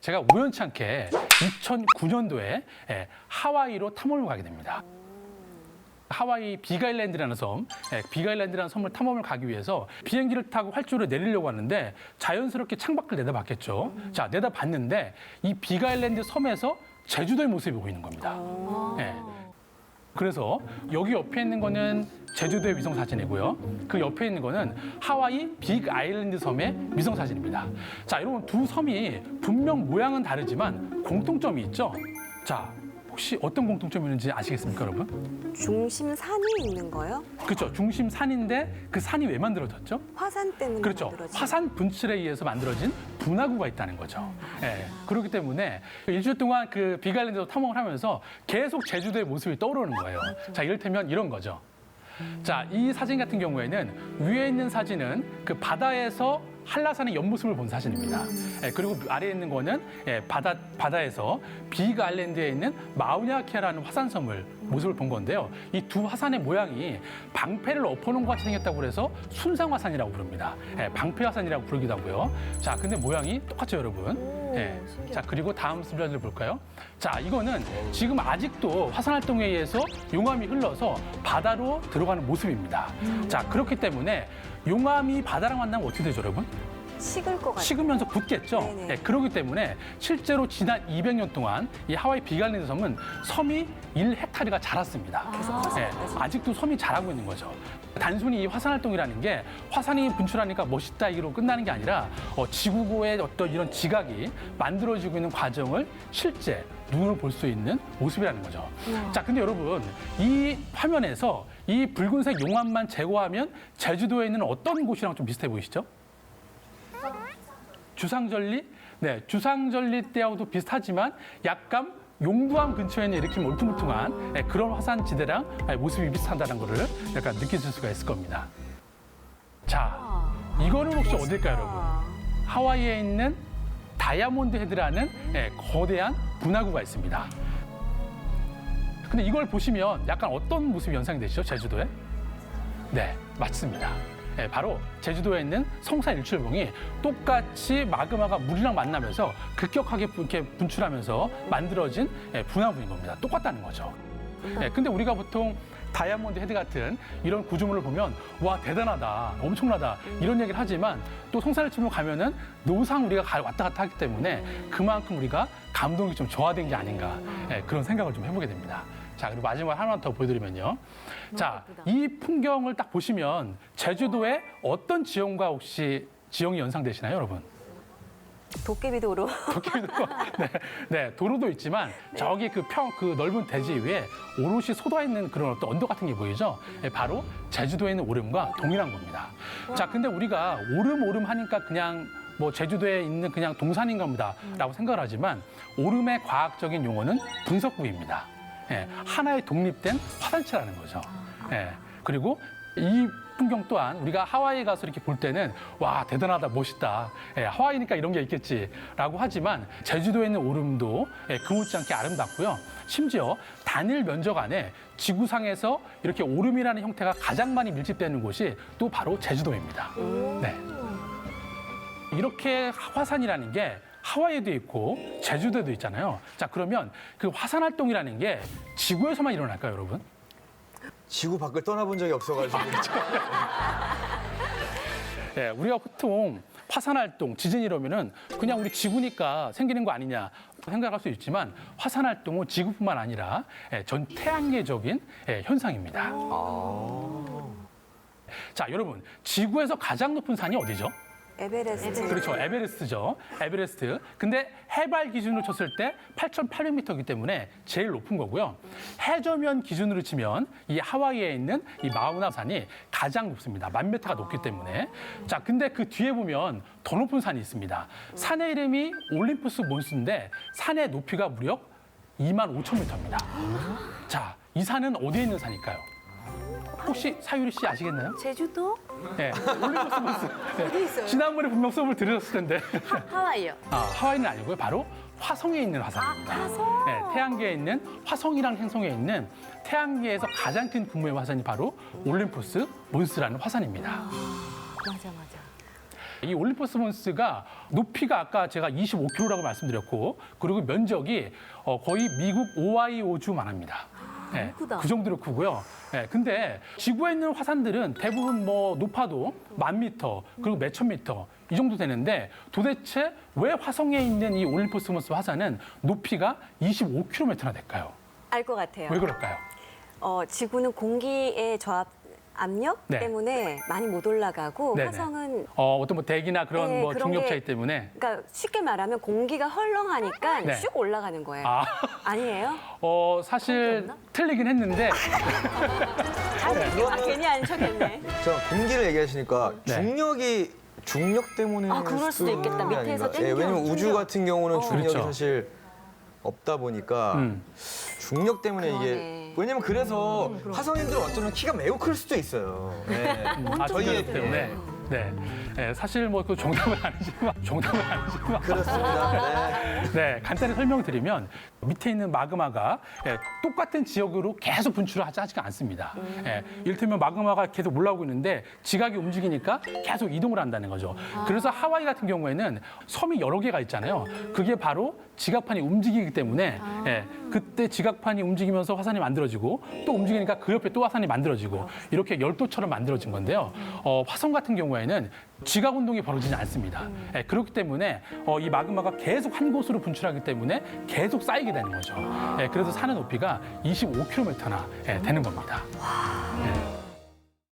제가 우연치 않게 2009년도에 하와이로 탐험을 가게 됩니다. 하와이 빅아일랜드라는 섬, 빅아일랜드라는 섬을 탐험을 가기 위해서 비행기를 타고 활주로에 내리려고 하는데 자연스럽게 창밖을 내다봤겠죠. 자, 내다봤는데 이 빅아일랜드 섬에서 제주도의 모습이 보이는 겁니다. 예. 그래서 여기 옆에 있는 거는 제주도의 위성 사진이고요. 그 옆에 있는 거는 하와이 빅아일랜드 섬의 위성 사진입니다. 자, 여러분 두 섬이 분명 모양은 다르지만 공통점이 있죠. 자, 혹시 어떤 공통점이 있는지 아시겠습니까, 여러분? 중심 산이 있는 거요? 그렇죠. 중심 산인데 그 산이 왜 만들어졌죠? 화산 때문에 그렇죠. 만들어진. 화산 분출에 의해서 만들어진 분화구가 있다는 거죠. 예. 그렇기 때문에 일주일 동안 그 빅아일랜드 탐험을 하면서 계속 제주도의 모습이 떠오르는 거예요. 자, 이를테면 이런 거죠. 자, 이 사진 같은 경우에는 위에 있는 사진은 그 바다에서 한라산의 옆모습을 본 사진입니다. 그리고 아래에 있는 거는 바다에서 빅아일랜드에 있는 마우냐케라는 화산섬을 모습을 본 건데요. 이 두 화산의 모양이 방패를 엎어놓은 것 같이 생겼다고 그래서 순상화산이라고 부릅니다. 방패화산이라고 부르기도 하고요. 자, 근데 모양이 똑같죠, 여러분? 자, 그리고 다음 슬라이드를 볼까요? 자, 이거는 지금 아직도 화산 활동에 의해서 용암이 흘러서 바다로 들어가는 모습입니다. 자, 그렇기 때문에 용암이 바다랑 만나면 어떻게 되죠, 여러분? 식을 것 같아요. 식으면서 굳겠죠. 네네. 네, 그렇기 때문에 실제로 지난 200년 동안 이 하와이 빅아일랜드 섬은 섬이 1헥타르가 자랐습니다. 계속 커서 아직도 섬이 자라고 있는 거죠. 단순히 이 화산 활동이라는 게 화산이 분출하니까 멋있다 이기로 끝나는 게 아니라 지구고의 어떤 이런 지각이 만들어지고 있는 과정을 실제 눈으로 볼 수 있는 모습이라는 거죠. 자, 근데 여러분 이 화면에서 이 붉은색 용암만 제거하면 제주도에 있는 어떤 곳이랑 좀 비슷해 보이시죠? 주상절리? 네, 주상절리 때하고도 비슷하지만 약간 용두암 근처에 있는 이렇게 울퉁불퉁한 그런 화산지대랑 모습이 비슷하다는 거를 약간 느끼실 수가 있을 겁니다. 자, 이거는 혹시 어딜까요, 여러분? 하와이에 있는 다이아몬드 헤드라는 거대한 분화구가 있습니다. 근데 이걸 보시면 약간 어떤 모습이 연상이 되시죠, 제주도에? 네, 맞습니다. 바로 제주도에 있는 성산 일출봉이 똑같이 마그마가 물이랑 만나면서 급격하게 이렇게 분출하면서 만들어진 분화구인 겁니다. 똑같다는 거죠. 근데 우리가 보통 다이아몬드 헤드 같은 이런 구조물을 보면 와 대단하다, 엄청나다 이런 얘기를 하지만 또 성산 일출봉 가면은 노상 우리가 왔다 갔다 하기 때문에 그만큼 우리가 감동이 좀 저하된 게 아닌가 그런 생각을 좀 해보게 됩니다. 자, 그리고 마지막 하나 더 보여드리면요. 자, 이 풍경을 딱 보시면 제주도의 어떤 지형과 혹시 지형이 연상되시나요, 여러분? 도깨비도로. 도깨비도, 네, 도로도 있지만 저기 그 넓은 대지 위에 오롯이 솟아 있는 그런 어떤 언덕 같은 게 보이죠? 바로 제주도에 있는 오름과 동일한 겁니다. 자, 근데 우리가 오름 하니까 그냥 뭐 제주도에 있는 그냥 동산인가 보다라고 생각을 하지만 오름의 과학적인 용어는 분석구입니다. 하나의 독립된 화산체라는 거죠. 그리고 이 풍경 또한 우리가 하와이에 가서 이렇게 볼 때는 와 대단하다, 멋있다, 하와이니까 이런 게 있겠지라고 하지만 제주도에 있는 오름도 그 못지않게 아름답고요. 심지어 단일 면적 안에 지구상에서 이렇게 오름이라는 형태가 가장 많이 밀집되는 곳이 또 바로 제주도입니다. 네. 이렇게 화산이라는 게 하와이에도 있고 제주도에도 있잖아요. 자, 그러면 그 화산 활동이라는 게 지구에서만 일어날까요, 여러분? 지구 밖을 떠나본 적이 없어가지고. 우리가 보통 화산 활동, 지진 이러면은 그냥 우리 지구니까 생기는 거 아니냐 생각할 수 있지만 화산 활동은 지구뿐만 아니라 전 태양계적인 현상입니다. 자, 여러분, 지구에서 가장 높은 산이 어디죠? 에베레스트. 그렇죠. 에베레스트죠. 에베레스트. 근데 해발 기준으로 쳤을 때 8,800m이기 때문에 제일 높은 거고요. 해저면 기준으로 치면 이 하와이에 있는 이 마우나산이 가장 높습니다. 10,000m가 높기 때문에. 자, 근데 그 뒤에 보면 더 높은 산이 있습니다. 산의 이름이 올림푸스 몬스인데 산의 높이가 무려 25,000m입니다. 자, 이 산은 어디에 있는 산일까요? 혹시 사유리 씨 아시겠나요? 제주도? 네, 올림푸스 몬스. 어디 있어요? 지난번에 분명 수업을 들으셨을 텐데. 하와이요. 하와이는 아니고요. 바로 화성에 있는 화산입니다. 화성? 네, 태양계에 있는 화성이라는 행성에 있는 태양계에서 가장 큰 규모의 화산이 바로 올림푸스 몬스라는 화산입니다. 맞아. 이 올림퍼스 몬스가 높이가 아까 제가 25km라고 말씀드렸고 그리고 면적이 거의 미국 오하이오주만 합니다. 예, 크다. 그 정도로 크고요. 예, 근데 지구에 있는 화산들은 대부분 뭐 높아도 1000m 그리고 몇천 미터 이 정도 되는데 도대체 왜 화성에 있는 이 올림퍼스 몬스 화산은 높이가 25km나 될까요? 알 것 같아요. 왜 그럴까요? 지구는 공기의 저압 압력 네. 때문에 많이 못 올라가고 네네. 화성은 어떤 뭐 대기나 그런 네, 뭐 그런 중력 게- 차이 때문에 그러니까 쉽게 말하면 공기가 헐렁하니까 네. 쭉 올라가는 거예요. 아, 아니에요? 사실 없나? 틀리긴 했는데 괜히 안 쳤겠네. 자, 공기를 얘기하시니까 네. 중력 때문에 아, 그럴 수도 있겠다. 밑에서 아닌가. 예, 땡겨, 왜냐면 우주 중력. 같은 경우는 중력이 그렇죠. 사실 없다 보니까 중력 때문에 이게 그러네. 왜냐면 그래서 화성인들은 어쩌면 키가 매우 클 수도 있어요. 네. 저희 때문에 네. 네, 사실 뭐 그 정답은 아니지만 그렇습니다. 네. 네, 간단히 설명드리면 밑에 있는 마그마가 똑같은 지역으로 계속 분출을 하지가 않습니다. 이를테면 마그마가 계속 올라오고 있는데 지각이 움직이니까 계속 이동을 한다는 거죠. 그래서 하와이 같은 경우에는 섬이 여러 개가 있잖아요. 그게 바로 지각판이 움직이기 때문에 그때 지각판이 움직이면서 화산이 만들어지고 또 움직이니까 그 옆에 또 화산이 만들어지고 이렇게 열도처럼 만들어진 건데요. 화성 같은 경우에는 지각 운동이 벌어지지 않습니다. 그렇기 때문에 이 마그마가 계속 한 곳으로 분출하기 때문에 계속 쌓이게 되는 거죠. 그래서 산의 높이가 25km나 되는 겁니다.